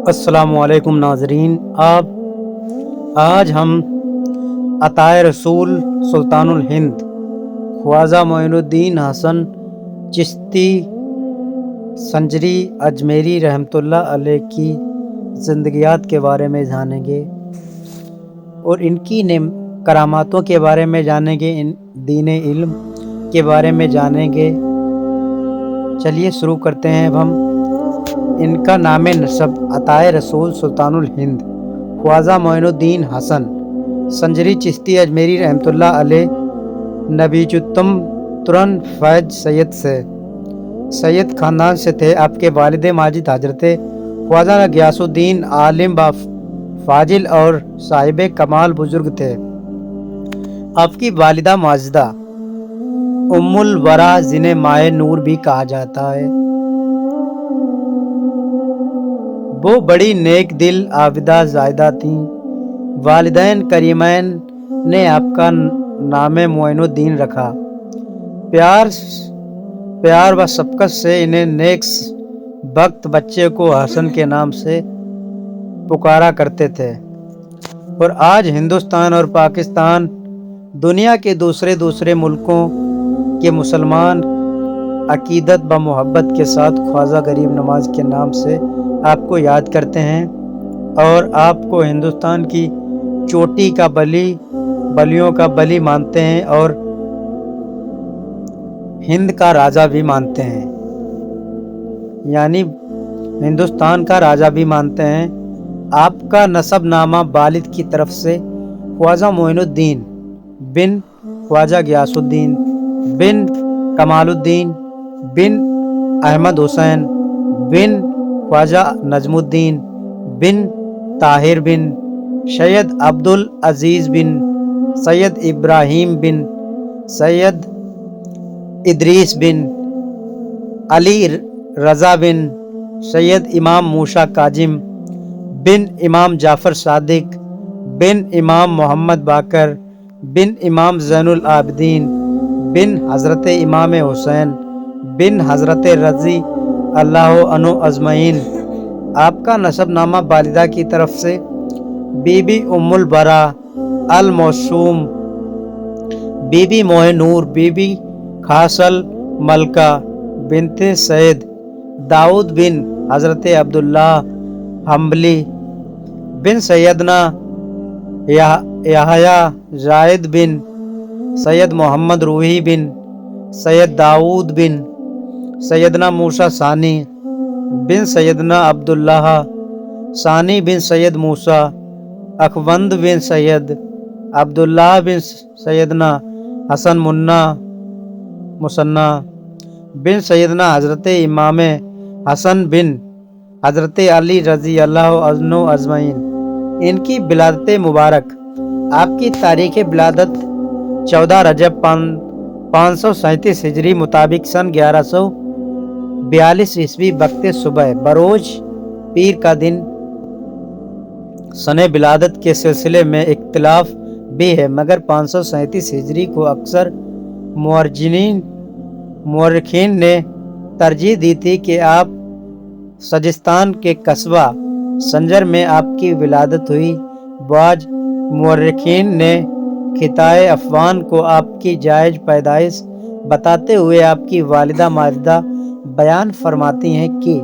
السلام علیکم ناظرین، آج ہم عطائے رسول سلطان الہند خواجہ معین الدین حسن چشتی سنجری اجمیری رحمۃ اللہ علیہ کی زندگیات کے بارے میں جانیں گے اور ان کی کراماتوں کے بارے میں جانیں گے، دین علم کے بارے میں جانیں گے۔ چلیے شروع کرتے ہیں۔ اب ہم ان کا نام نسب: عطائے رسول سلطان الہند خواجہ معین الدین حسن سنجری چشتی اجمیری رحمۃ اللہ علیہ نبیجتم ترن فیض سید خاندان سے تھے۔ آپ کے والد ماجد حضرت خواجہ غیاث الدین عالم فاضل اور صاحب کمال بزرگ تھے۔ آپ کی والدہ ماجدہ ام الورا جنہیں مائے نور بھی کہا جاتا ہے، وہ بڑی نیک دل عابدہ زاہدہ تھیں۔ والدین کریمین نے آپ کا نام معین الدین رکھا۔ پیار و شفقت سے انہیں نیک بخت بچے کو حسن کے نام سے پکارا کرتے تھے۔ اور آج ہندوستان اور پاکستان، دنیا کے دوسرے ملکوں کے مسلمان عقیدت و محبت کے ساتھ خواجہ غریب نواز کے نام سے آپ کو یاد کرتے ہیں اور آپ کو ہندوستان کی چوٹی کا بلیوں کا بلی مانتے ہیں اور ہند کا راجا بھی مانتے ہیں، یعنی ہندوستان کا راجا بھی مانتے ہیں۔ آپ کا نسب نامہ والد کی طرف سے خواجہ معین الدین بن خواجہ غیاث الدین بن کمال الدین بن احمد حسین بن خواجہ نجم الدین بن طاہر بن سید عبد العزیز بن سید ابراہیم بن سید ادریس بن علی رضا بن سید امام موسیٰ کاظم بن امام جعفر صادق بن امام محمد باقر بن امام زین العابدین بن حضرت امام حسین بن حضرت رضی اللہ عنہ اجمعین۔ آپ کا نسب نامہ والدہ کی طرف سے بی بی ام البرا الموسوم، بی بی موہ نور، بی بی خاص الملکہ بنت سید داؤد بن حضرت عبداللہ حنبلی بن سیدنا یحییٰ زاہد بن سید محمد روحی بن سید داؤد بن سیدنا موسیٰ ثانی بن سیدنا عبداللہ ثانی بن سید موسیٰ اخوند بن سید عبداللہ بن سیدنا حسن مصنع بن سیدنا حضرت امام حسن بن حضرت علی رضی اللہ عنہ اجمعین۔ ان کی ولادت مبارک: آپ کی تاریخ ولادت 14 رجب 537 ہجری مطابق سن 1142 عیسوی وقت صبح بروز پیر کا دن۔ سن ولادت کے سلسلے میں اختلاف بھی ہے، مگر 537 ہجری کو اکثر مورخین نے ترجیح دی تھی کہ آپ سجستان کے قصبہ سنجر میں آپ کی ولادت ہوئی۔ بعض مورخین نے خطۂ عفان کو آپ کی جائز پیدائش بتاتے ہوئے آپ کی والدہ ماجدہ بیان فرماتی ہیں کہ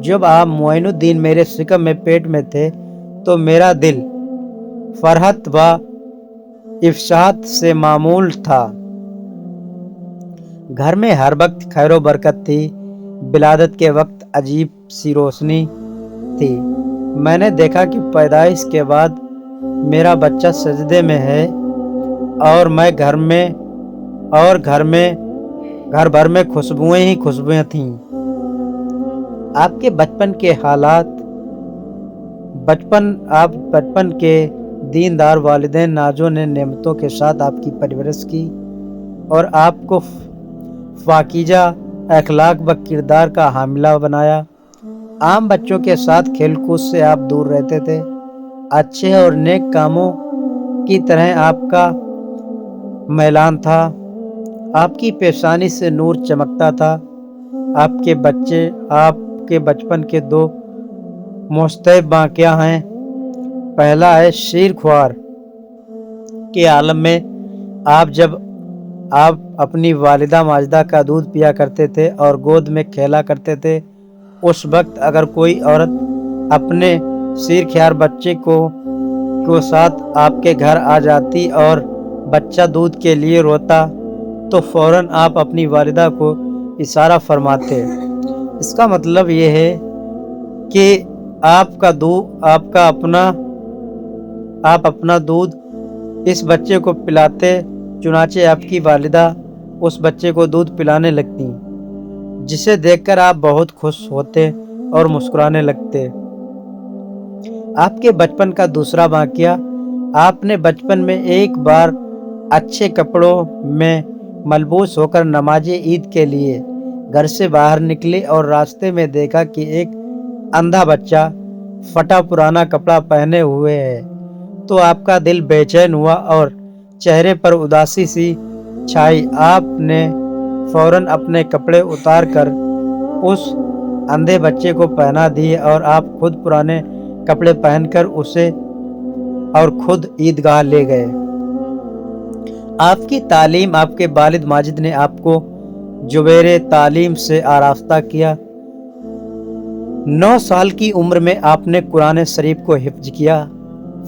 جب آپ معین الدین میرے شکم میں پیٹ میں تھے تو میرا دل فرحت و افساحت سے معمول تھا، گھر میں ہر وقت خیر و برکت تھی، ولادت کے وقت عجیب سی روشنی تھی۔ میں نے دیکھا کہ پیدائش کے بعد میرا بچہ سجدے میں ہے اور گھر بھر میں خوشبوئیں ہی خوشبوئیں تھیں۔ آپ کے بچپن کے حالات: بچپن کے دیندار والدین نازوں نے نعمتوں کے ساتھ آپ کی پرورش کی اور آپ کو پاکیزہ اخلاق و کردار کا حاملہ بنایا۔ عام بچوں کے ساتھ کھیل کود سے آپ دور رہتے تھے۔ اچھے اور نیک کاموں کی طرح آپ کا میلان تھا۔ آپ کی پیشانی سے نور چمکتا تھا۔ آپ کے بچپن کے دو مستحب واقعہ ہیں۔ پہلا ہے شیر خوار کے عالم میں جب آپ اپنی والدہ ماجدہ کا دودھ پیا کرتے تھے اور گود میں کھیلا کرتے تھے، اس وقت اگر کوئی عورت اپنے شیر خوار بچے کو ساتھ آپ کے گھر آ جاتی اور بچہ دودھ کے لیے روتا تو فوراً آپ اپنی والدہ کو اشارہ فرماتے۔ اس کا مطلب یہ ہے کہ آپ اپنا دودھ اس بچے کو پلاتے، چنانچہ آپ کی والدہ اس بچے کو دودھ پلانے لگتی، جسے دیکھ کر آپ بہت خوش ہوتے اور مسکرانے لگتے۔ آپ کے بچپن کا دوسرا واقعہ، آپ نے بچپن میں ایک بار اچھے کپڑوں میں ملبوس ہو کر نماز عید کے لیے گھر سے باہر نکلے اور راستے میں دیکھا کہ ایک اندھا بچہ پھٹا پرانا کپڑا پہنے ہوئے ہے تو آپ کا دل بے چین ہوا اور چہرے پر اداسی سی چھائی۔ آپ نے فوراً اپنے کپڑے اتار کر اس اندھے بچے کو پہنا دیے اور آپ خود پرانے کپڑے پہن کر اسے اور خود عیدگاہ لے گئے۔ آپ کی تعلیم، آپ کے والد ماجد نے آپ کو زبیر تعلیم سے آراستہ کیا۔ 9 سال کی عمر میں آپ نے قرآن شریف کو حفظ کیا۔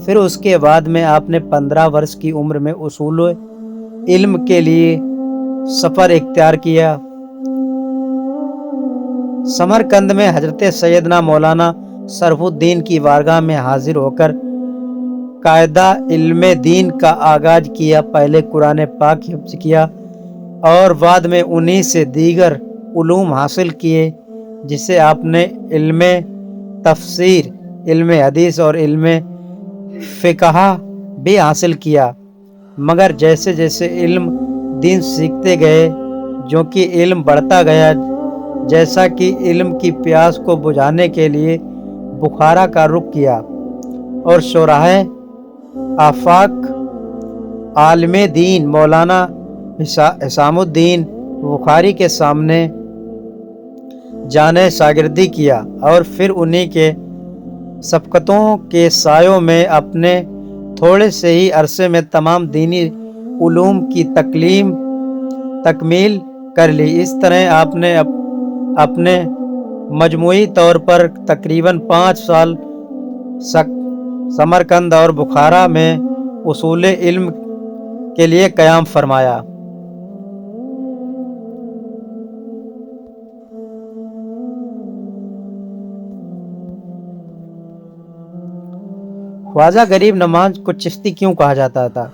پھر اس کے بعد میں آپ نے 15 برس کی عمر میں اصول علم کے لیے سفر اختیار کیا۔ سمرقند میں حضرت سیدنا مولانا شرف الدین کی بارگاہ میں حاضر ہو کر قاعدہ علم دین کا آغاز کیا۔ پہلے قرآن پاک حفظ کیا اور بعد میں انہی سے دیگر علوم حاصل کیے، جسے آپ نے علم تفسیر، علم حدیث اور علم فقہ بھی حاصل کیا۔ مگر جیسے جیسے علم دین سیکھتے گئے، جو کہ علم بڑھتا گیا، جیسا کہ علم کی پیاس کو بجھانے کے لیے بخارا کا رخ کیا اور شورائے آفاق عالم دین مولانا حسام الدین بخاری کے سامنے جانے شاگردی کیا اور پھر انہی کے سبقتوں کے سایوں میں اپنے تھوڑے سے ہی عرصے میں تمام دینی علوم کی تکمیل کر لی۔ اس طرح آپ نے اپنے مجموعی طور پر تقریباً 5 سال سمرقند اور بخارا میں اصول علم کے لیے قیام فرمایا۔ خواجہ غریب نواز کو چشتی کیوں کہا جاتا تھا؟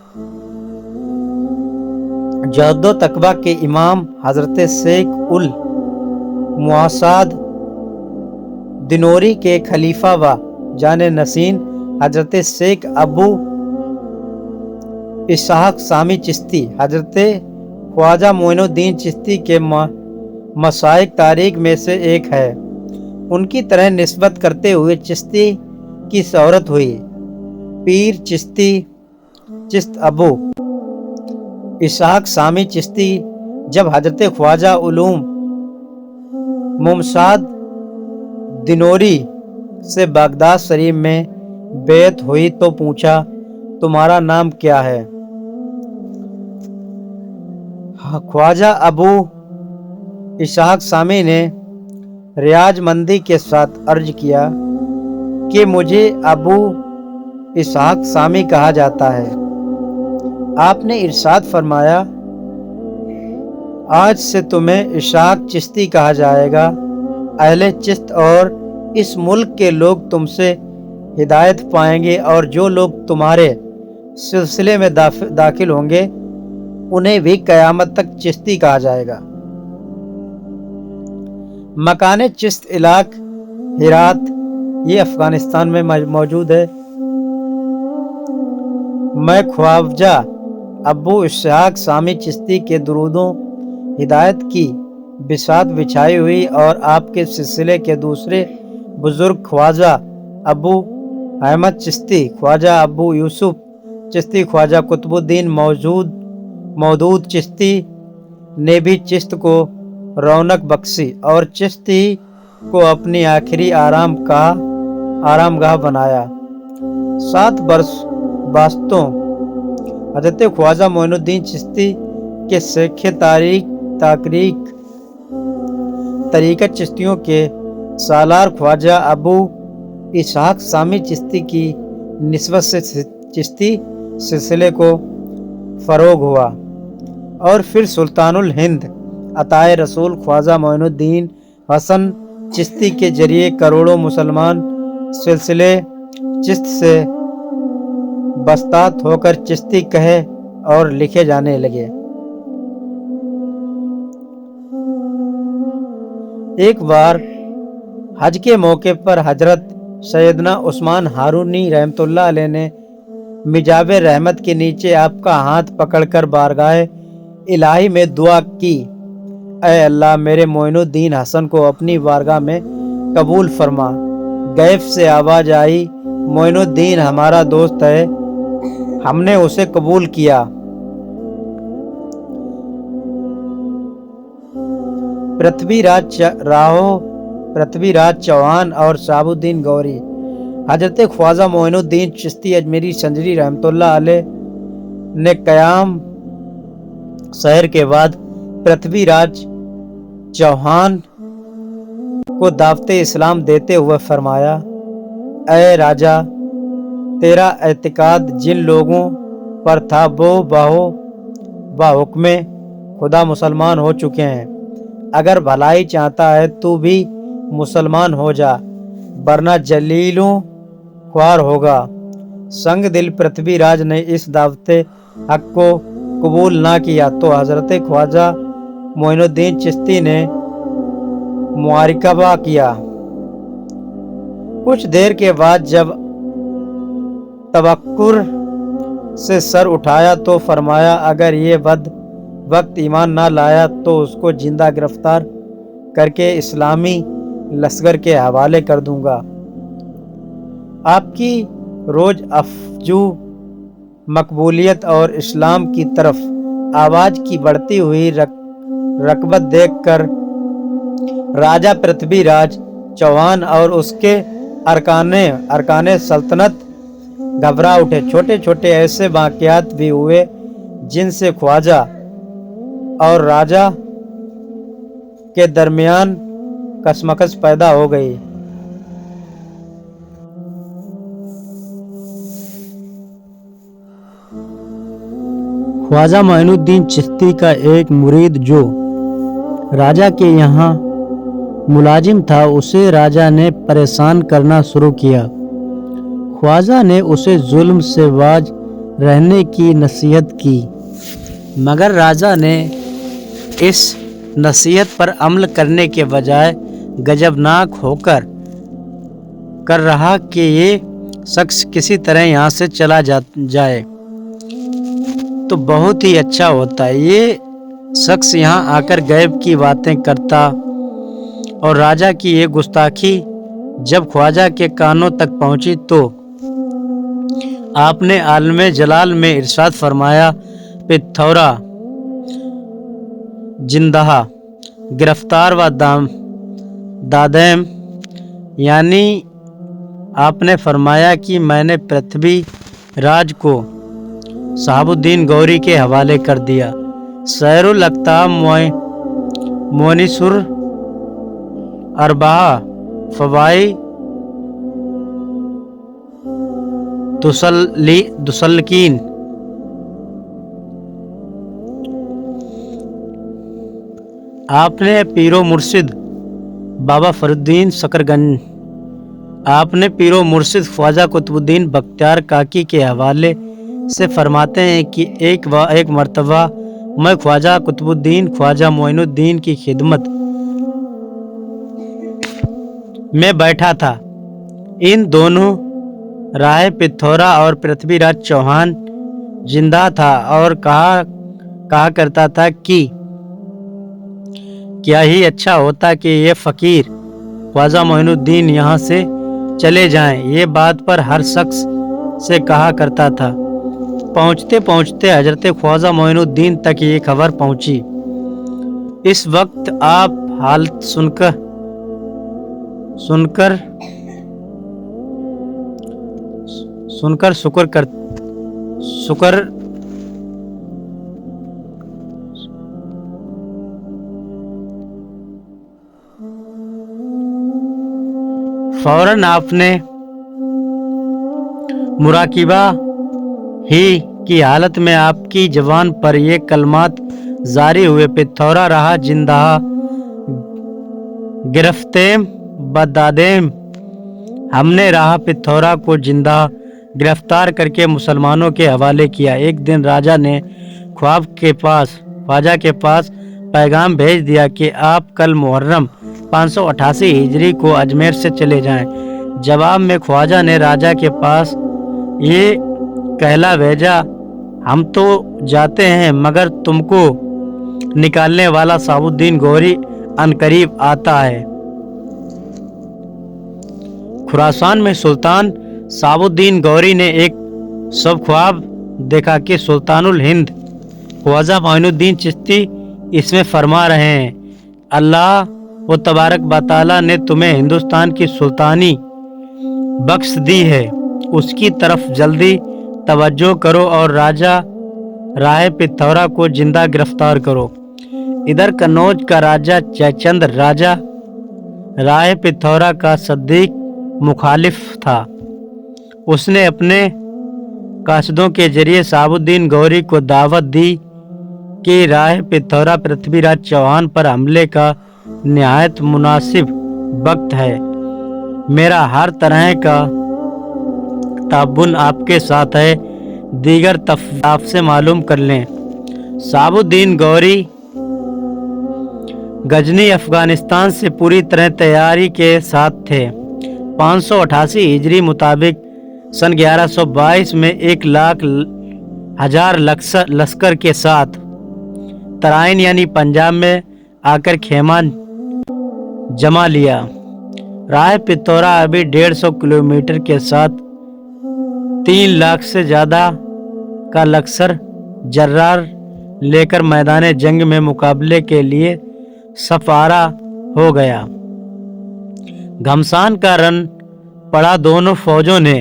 زہد و تقویٰ کے امام حضرت شیخ المعاصد دنوری کے خلیفہ و جانشین حضرت شیخ ابو اسحاق سامی چشتی، حضرت خواجہ معین الدین چشتی کے مشائخ تاریخ میں سے ایک ہے۔ ان کی طرح نسبت کرتے ہوئے چشتی کی شہرت ہوئی۔ پیر چشت ابو اسحاق سامی چشتی جب حضرت خواجہ علوم ممشاد دنوری سے بغداد شریف میں بیعت ہوئی تو پوچھا، تمہارا نام کیا ہے؟ خواجہ ابو اسحاق سامی نے ریاض مندی کے ساتھ عرض کیا کہ مجھے ابو اسحاق سامی کہا جاتا ہے۔ آپ نے ارشاد فرمایا، آج سے تمہیں اسحاق چشتی کہا جائے گا۔ اہل چشت اور اس ملک کے لوگ تم سے ہدایت پائیں گے اور جو لوگ تمہارے سلسلے میں داخل ہوں گے انہیں بھی قیامت تک چشتی کہا جائے گا۔ مکان چشت علاق ہرات، یہ افغانستان میں موجود ہے۔ میں خواجہ ابو اسحاق سامی چشتی کے درود و ہدایت کی بساط بچھائی ہوئی اور آپ کے سلسلے کے دوسرے بزرگ خواجہ ابو احمد چشتی، خواجہ ابو یوسف چشتی، خواجہ قطب الدین مودود چشتی، نے بھی چشت کو رونق بخشی اور چشتی کو اپنی آخری آرام گاہ بنایا۔ 7 برس واسطوں حضرت خواجہ معین الدین چشتی کے شیخ طریقت چشتیوں کے سالار خواجہ ابو اسحاق سامی چشتی کی نسبت سے چشتی سلسلے کو فروغ ہوا، اور پھر سلطان الہند عطائے رسول خواجہ معین الدین حسن چشتی کے ذریعے کروڑوں مسلمان سلسلے چشت سے بستات ہو کر چشتی کہے اور لکھے جانے لگے۔ ایک بار حج کے موقع پر حضرت سیدنا عثمان ہارونی رحمۃ اللہ علیہ نے مجاب رحمت کے نیچے آپ کا ہاتھ پکڑ کر بارگاہ الہی میں دعا کی، اے اللہ میرے معین الدین حسن کو اپنی بارگاہ میں قبول فرما۔ غیب سے آواز آئی، معین الدین ہمارا دوست ہے، ہم نے اسے قبول کیا۔ پرتھوی راج چوہان اور شہاب الدین گوری حضرت خواجہ معین الدین چشتی اجمیری سنجری رحمۃ اللہ علیہ نے قیام شہر کے بعد پرتھوی راج چوہان کو دعوت اسلام دیتے ہوئے فرمایا، اے راجا، تیرا اعتقاد جن لوگوں پر تھا وہ بحکم خدا مسلمان ہو چکے ہیں، اگر بھلائی چاہتا ہے تو بھی مسلمان ہو جا، ورنہ جلیلوں خوار ہوگا۔ سنگ دل پرتھوی راج نے اس دعوت حق کو قبول نہ کیا تو حضرت خواجہ معین الدین چشتی نے معارکہ کیا۔ کچھ دیر کے بعد جب تبکر سے سر اٹھایا تو فرمایا، اگر یہ بد وقت ایمان نہ لایا تو اس کو زندہ گرفتار کر کے اسلامی لشکر کے حوالے کر دوں گا۔ آپ کی روز افزوں مقبولیت اور اسلام کی طرف آواز کی بڑھتی ہوئی رغبت دیکھ کر راجہ پرتھوی راج چوہان اور اس کے ارکان سلطنت گھبرا اٹھے۔ چھوٹے چھوٹے ایسے واقعات بھی ہوئے جن سے خواجہ اور راجہ کے درمیان کشمکش پیدا ہو گئی۔ خواجہ معین الدین چشتی کا ایک مرید جو راجہ کے یہاں ملازم تھا، اسے راجہ نے پریشان کرنا شروع کیا۔ خواجہ نے اسے ظلم سے باز رہنے کی نصیحت کی، مگر راجہ نے اس نصیحت پر عمل کرنے کے بجائے غضبناک ہو کر رہا کہ یہ شخص کسی طرح یہاں سے چلا جائے تو بہت ہی اچھا ہوتا ہے۔ یہ شخص یہاں آ کر غیب کی باتیں کرتا، اور راجہ کی یہ گستاخی جب خواجہ کے کانوں تک پہنچی تو آپ نے عالم جلال میں ارشاد فرمایا، پتھورا جندہ گرفتار و دادیم، یعنی آپ نے فرمایا کہ میں نے پرتھوی راج کو شہاب الدین گوری کے حوالے کر دیا۔ سیر الاقطاب مونسر اربعہ فوائی دسلکین۔ آپ نے پیر و مرشد بابا فرید الدین سکرگنج، آپ نے پیر و مرشد خواجہ قطب الدین بختیار کاکی کے حوالے سے فرماتے ہیں کہ ایک مرتبہ میں خواجہ قطب الدین خواجہ معین الدین کی خدمت میں بیٹھا تھا۔ ان دونوں رائے پتھورا اور پرتھوی راج چوہان زندہ تھا اور کہا کرتا تھا کہ کیا ہی اچھا ہوتا کہ یہ فقیر خواجہ معین الدین یہاں سے چلے جائیں۔ یہ بات پر ہر شخص سے کہا کرتا تھا۔ پہنچتے پہنچتے حضرت خواجہ معین الدین تک یہ خبر پہنچی اس وقت آپ حالت سن کر فوراً آپ نے مراقبہ ہی کی حالت میں آپ کی زبان پر یہ کلمات جاری ہوئے: پتھورا رہا زندہ گرفتیم بدادیم۔ ہم نے راہ پتھورا کو زندہ گرفتار کر کے مسلمانوں کے حوالے کیا۔ ایک دن راجا نے خواجہ کے پاس پیغام بھیج دیا کہ آپ کل محرم 588 ہجری کو اجمیر سے چلے جائیں۔ جواب میں خواجہ نے راجا کے پاس یہ کہلا بھیجا: ہم تو جاتے ہیں مگر تم کو نکالنے والا صحاب الدین گوری عنقریب آتا ہے۔ خراسان میں سلطان صحاب الدین گوری نے ایک شب خواب دیکھا کہ سلطان الہند خواجہ معین الدین چشتی اس میں فرما رہے ہیں: اللہ و تبارک و تعالیٰ نے تمہیں ہندوستان کی سلطانی بخش دی ہے، اس کی طرف جلدی توجہ کرو اور راجہ راہ پتھورا کو زندہ گرفتار کرو۔ ادھر قنوج کا راجہ جے چند راجہ راہ پتھورا کا صدیق مخالف تھا۔ اس نے اپنے قاصدوں کے ذریعے صحاب الدین گوری کو دعوت دی کہ راہ پتھورا پرتھوی راج چوہان پر حملے کا نہایت مناسب وقت ہے، میرا ہر طرح کا تعاون آپ کے ساتھ ہے، دیگر تفصیلات آپ سے معلوم کر لیں۔ صحاب الدین گوری غزنی افغانستان سے پوری طرح تیاری کے ساتھ تھے۔ 588 ہجری مطابق سن 1122 میں 1,00,000 لشکر کے ساتھ ترائن یعنی پنجاب میں آ کر خیمہ جما لیا۔ راہ پتھورا ابھی 150 کلومیٹر کے ساتھ 3 لاکھ سے زیادہ کا لشکر جرار لے کر میدان جنگ میں مقابلے کے لیے صف آرا ہو گیا۔ گھمسان کا رن پڑا، دونوں فوجوں نے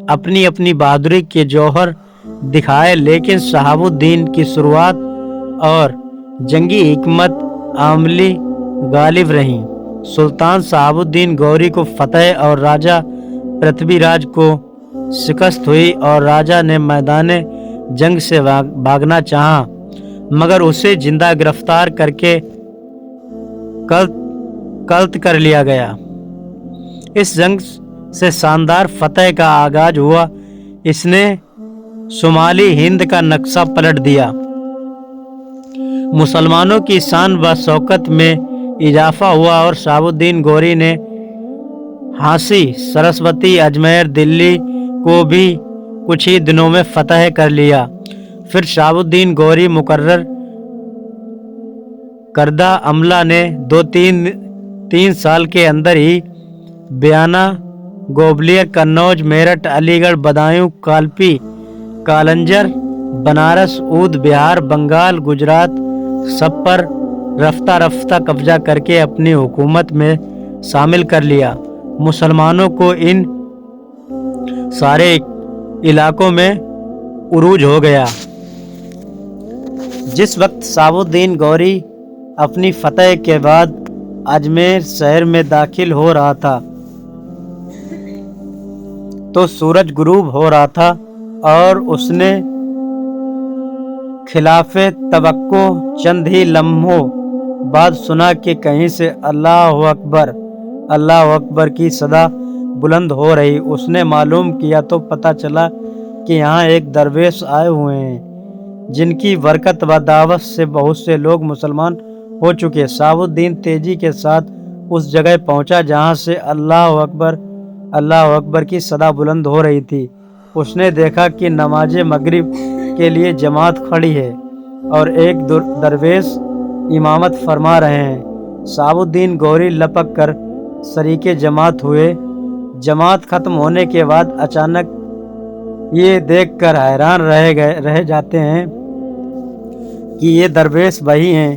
اپنی اپنی بہادری کے جوہر دکھائے، لیکن صحاب الدین کی شجاعت اور جنگی حکمت عملی غالب رہیں۔ سلطان صحاب الدین گوری کو فتح اور راجہ پرتھوی راج کو شکست ہوئی اور راجہ نے میدان جنگ سے بھاگنا چاہا، مگر اسے زندہ گرفتار کر کے قتل کر لیا گیا۔ اس جنگ سے شاندار فتح کا آغاز ہوا، اس نے شمالی ہند کا نقشہ پلٹ دیا، مسلمانوں کی شان و شوکت میں اضافہ ہوا اور صحاب الدین گوری نے جھانسی، سرسوتی، اجمیر، دلی کو بھی کچھ ہی دنوں میں فتح کر لیا۔ پھر صحاب الدین گوری مقرر کردہ عملہ نے 2-3 سال کے اندر ہی بیانہ، گوالیر، قنوج، میرٹھ، علی گڑھ، بدایوں، کالپی، کالنجر، بنارس، اودھ، بہار، بنگال، گجرات سب پر رفتہ رفتہ قبضہ کر کے اپنی حکومت میں شامل کر لیا۔ مسلمانوں کو ان سارے علاقوں میں عروج ہو گیا۔ جس وقت صحاب الدین گوری اپنی فتح کے بعد اجمیر شہر میں داخل ہو رہا تھا تو سورج غروب ہو رہا تھا اور اس نے خلاف توقع چند ہی لمحوں بعد سنا کہ کہیں سے اللہ اکبر، اللہ اکبر کی صدا بلند ہو رہی۔ اس نے معلوم کیا تو پتہ چلا کہ یہاں ایک درویش آئے ہوئے ہیں جن کی برکت و دعوت سے بہت سے لوگ مسلمان ہو چکے۔ صحاب الدین تیزی کے ساتھ اس جگہ پہنچا جہاں سے اللہ اکبر، اللہ اکبر کی صدا بلند ہو رہی تھی۔ اس نے دیکھا کہ نماز مغرب کے لیے جماعت کھڑی ہے اور ایک درویش امامت فرما رہے ہیں۔ صحاب الدین گوری لپک کر شریک جماعت ہوئے۔ جماعت ختم ہونے کے بعد اچانک یہ دیکھ کر حیران رہ جاتے ہیں کہ یہ درویش وہی ہیں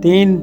3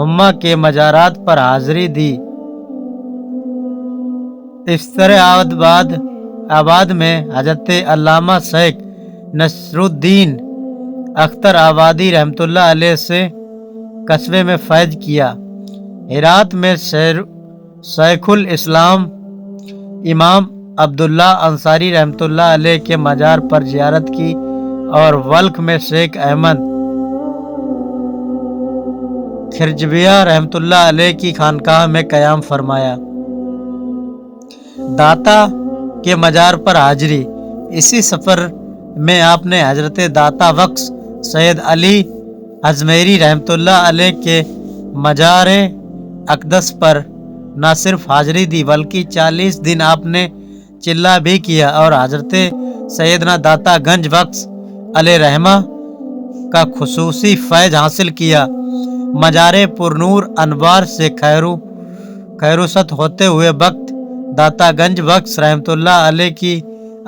امہ کے مزارات پر حاضری دی۔ اس طرح آباد میں حضرت علامہ شیخ نصر الدین اختر آبادی رحمۃ اللہ علیہ سے قصبے میں فیض کیا۔ ہرات میں شیخ الاسلام امام عبداللہ انصاری رحمۃ اللہ علیہ کے مزار پر زیارت کی اور بلخ میں شیخ احمد خرجویہ رحمۃ اللہ علیہ کی خانقاہ میں قیام فرمایا۔ داتا کے مزار پر حاضری۔ اسی سفر میں آپ نے حضرت داتا بخش سید علی ازمیری رحمۃ اللہ علیہ کے مزار اقدس پر نہ صرف حاضری دی بلکہ 40 دن آپ نے چلہ بھی کیا اور حضرت سیدنا داتا گنج بخش علیہ رحمہ کا خصوصی فیض حاصل کیا۔ مزار پرنور انوار سے خیروست ہوتے ہوئے وقت داتا گنج بخش رحمۃ اللہ علیہ کی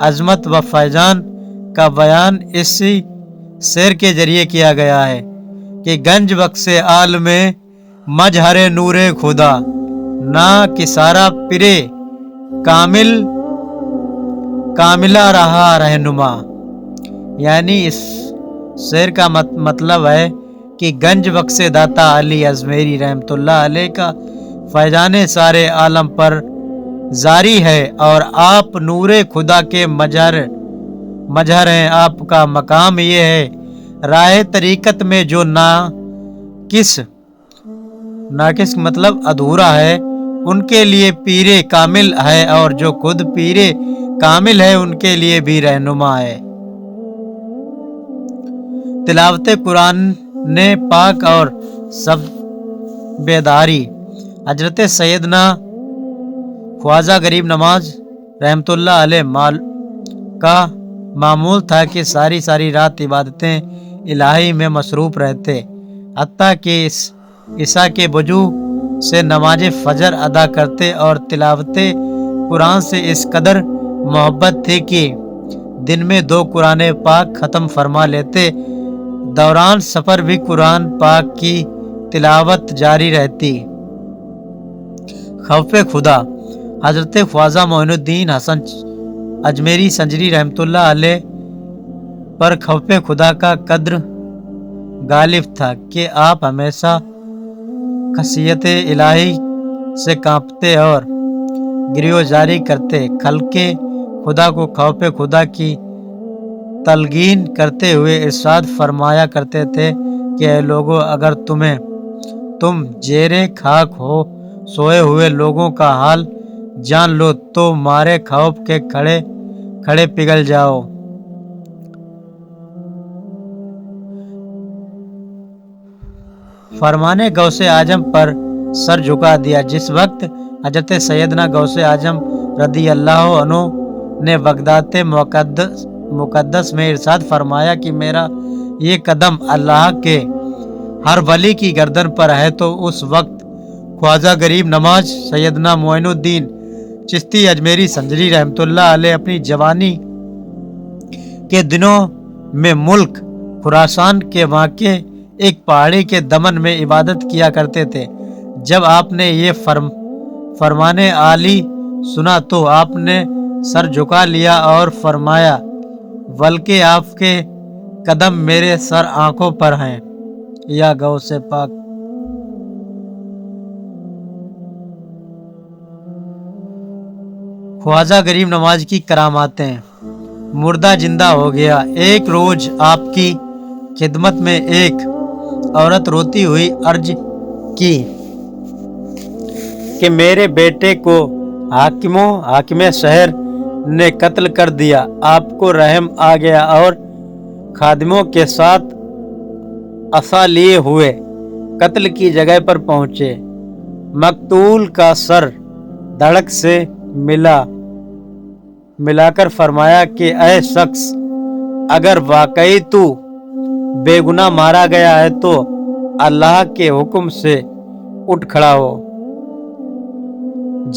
عظمت و فیضان کا بیان اسی شعر کے ذریعے کیا گیا ہے کہ گنج بخش عالم مظہر نور خدا نہ کسارا پرے کاملہ رہا رہنما۔ یعنی اس شعر کا مطلب ہے کہ گنج بخش داتا علی ازمیری رحمۃ اللہ علیہ کا فیضان سارے عالم پر جاری ہے اور آپ نور خدا کے مظہر ہیں۔ آپ کا مقام یہ ہے راہ طریقت میں جو ناقص مطلب ادھورا ہے ان کے لیے پیر کامل ہے اور جو خود پیر کامل ہے ان کے لیے بھی رہنما ہے۔ تلاوت قرآن پاک اور سب بیداری۔ حضرت سیدنا خواجہ غریب نواز رحمۃ اللہ علیہ کا معمول تھا کہ ساری رات عبادتیں الہی میں مصروف رہتے، حتیٰ کہ عشاء کے وضو سے نماز فجر ادا کرتے اور تلاوت قرآن سے اس قدر محبت تھی کہ دن میں 2 قرآن پاک ختم فرما لیتے۔ دوران سفر بھی قرآن پاک کی تلاوت جاری رہتی۔ خوف خدا۔ حضرت خواجہ معین الدین حسن اجمیری سنجری رحمۃ اللہ علیہ پر خوف خدا کا قدر غالب تھا کہ آپ ہمیشہ خشیت الہی سے کانپتے اور گریو جاری کرتے۔ خلق خدا کو خوف خدا کی تلقین کرتے ہوئے ارشاد فرمایا کرتے تھے کہ اے لوگو، اگر تم زیر خاک ہو سوئے ہوئے لوگوں کا حال جان لو تو مارے خوف کے کھڑے پگھل جاؤ۔ فرمانے غوث اعظم پر سر جھکا دیا۔ جس وقت حضرت سیدنا غوث اعظم رضی اللہ عنہ نے بغداد مقدس میں ارشاد فرمایا کہ میرا یہ قدم اللہ کے ہر ولی کی گردن پر ہے، تو اس وقت خواجہ غریب نواز سیدنا معین الدین چشتی اجمیری سنجری رحمۃ اللہ علیہ اپنی جوانی کے دنوں میں ملک خراسان کے واقع ایک پہاڑی کے دمن میں عبادت کیا کرتے تھے۔ جب آپ نے یہ فرمان عالی سنا تو آپ نے سر جھکا لیا اور فرمایا، بلکہ آپ کے قدم میرے سر آنکھوں پر ہیں یا غوث پاک۔ خواجہ غریب نواز کی کراماتیں۔ مردہ زندہ ہو گیا۔ ایک روز آپ کی خدمت میں ایک عورت روتی ہوئی عرض کی کہ میرے بیٹے کو حاکم شہر نے قتل کر دیا۔ آپ کو رحم آ گیا اور خادموں کے ساتھ عصا لیے ہوئے قتل کی جگہ پر پہنچے۔ مقتول کا سر دھڑک سے ملا کر فرمایا کہ اے شخص، اگر واقعی تو بے گناہ مارا گیا ہے تو اللہ کے حکم سے اٹھ کھڑا ہو۔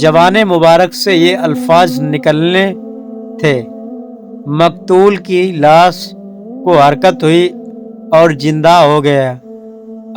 زبان مبارک سے یہ الفاظ نکلنے تھے۔ مقتول کی لاش کو حرکت ہوئی اور زندہ ہو گیا۔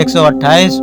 128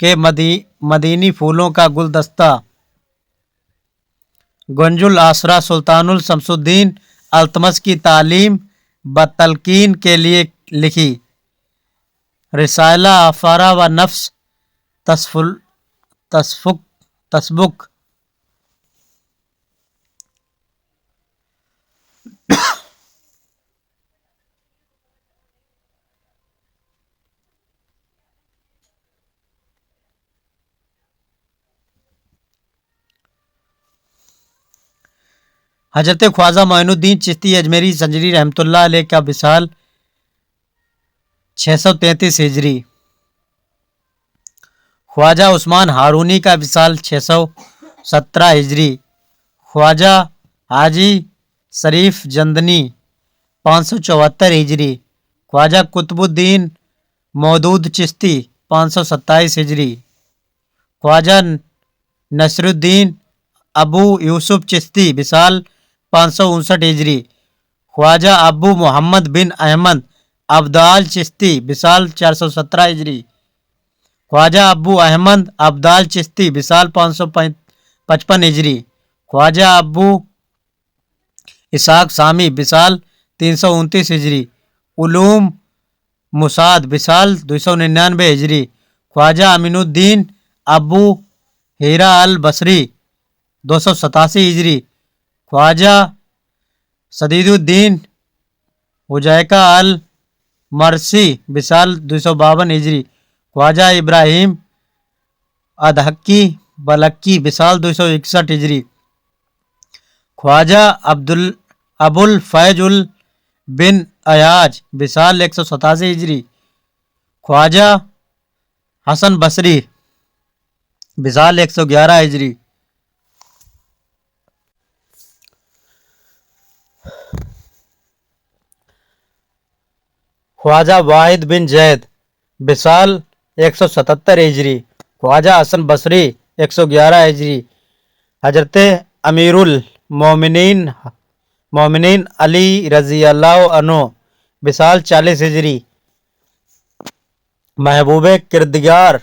کے مدینی پھولوں کا گلدستہ، گنج الآسرا سلطان شمس الدین التمش کی تعلیم بتلقین کے لیے لکھی، رسالہ افارہ و نفس تسبک، حضرت خواجہ معین الدین چشتی اجمیری زنجری رحمۃ اللہ علیہ کا وصال 633 ہجری، خواجہ عثمان ہارونی کا وصال 617 ہجری، خواجہ حاجی شریف جندنی 574 ہجری، خواجہ قطب الدین مودود چشتی 527 ہجری، خواجہ نصر الدین ابو یوسف چشتی وصال 559 ہجری، خواجہ ابو محمد بن احمد ابدال چشتی وصال 417 ہجری، خواجہ ابو احمد ابدال چشتی وصال 555 ہجری، خواجہ ابو اسحاق سامی وصال 329 ہجری، علوم مساد وصال 299 ہجری، خواجہ امین الدین ابو ہیرا البصری 287 ہجری، خواجہ سدید الدین حجیکہ المرسی وصال 252 ہجری، خواجہ ابراہیم ادھکی بلکی وصال 261 ہجری، خواجہ ابو الفیض بن ایاج وصال 187 ہجری، خواجہ حسن بصری وصال 111 ہجری، خواجہ واحد بن زید وصال 177 ہجری، خواجہ حسن بصری 111 ہجری، حضرت امیر المومنین علی رضی اللہ عنہ وصال 40 ہجری، محبوب کردگار